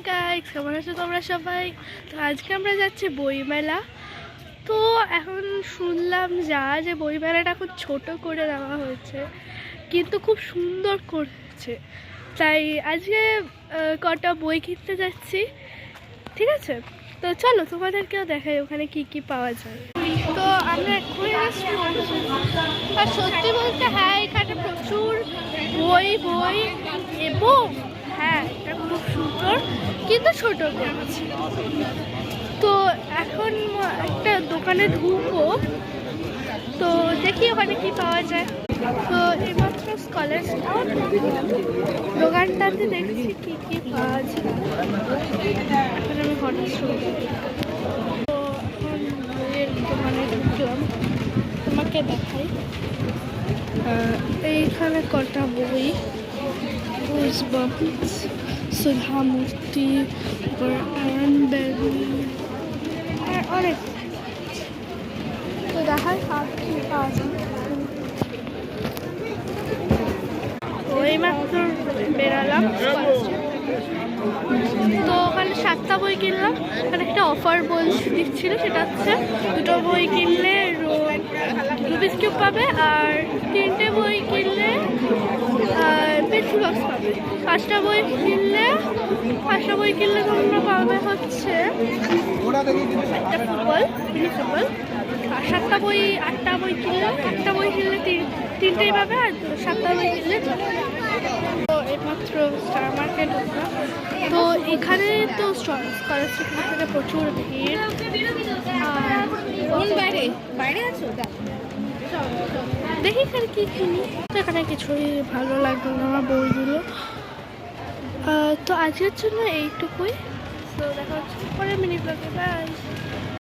Guys, কেমন আছো তোমরা সবাই? তো আজকে আমরা যাচ্ছি বইমেলা। তো এখন শুনলাম যে বইমেলাটা খুব ছোট করে দেওয়া হয়েছে, কিন্তু খুব সুন্দর করেছে। তাই আজকে কটা বই কিনতে যাচ্ছি, ঠিক আছে? তো চলো তোমাদেরকেও দেখাই ওখানে কি কি পাওয়া যায়। তো আমরা এক্ষুনি আর সত্যি বলতে হ্যাঁ, এখানে প্রচুর বই এবং হ্যাঁ, এটা খুব সুন্দর কিন্তু ছোট করেছে। তো এখন একটা দোকানে ঢুকবো, তো দেখি ওখানে কি পাওয়া যায়। তো এইমাত্র স্কলার দোকানটাতে দেখছি কি কি পাওয়া যায়। এখন আমি হঠাৎ শুনবো। তো এখন বইয়ের দোকানে ঢুকলাম, তোমাকে দেখাই। এইখানে কটা বই, সুধা মূর্তি, আর অনেক। তো দেখাই কি পাওয়া যায়। ওই মাত্র বেরালাম, তো ওখানে 7টা বই কিনলাম। ওখানে একটা অফার দিচ্ছিল, সেটা হচ্ছে 2টো বই কিনলে রুবিক্স কিউব পাবে, আর 3টে বই কিনলে পেন্সিল বক্স পাবে। 5টা বই কিনলে তোমরা পাবে হচ্ছে একটা মিনি ফুটবল। আর 8টা বই কিনলে 3টেই পাবে, আর 7টা বই কিনলে। তো এইমাত্র স্টার মার্কেট ঢুকলাম। তো এখানে তো স্কলারশিপ থেকে প্রচুর ভিড়। বাইরে আছো, দেখি এখানে কি কিনি। তো এখানে কিছুই ভালো লাগলো না আমার বইগুলো। তো আজকের জন্য এইটুকুই। তো দেখা হচ্ছে পরে মিনি ব্লগে। বাই।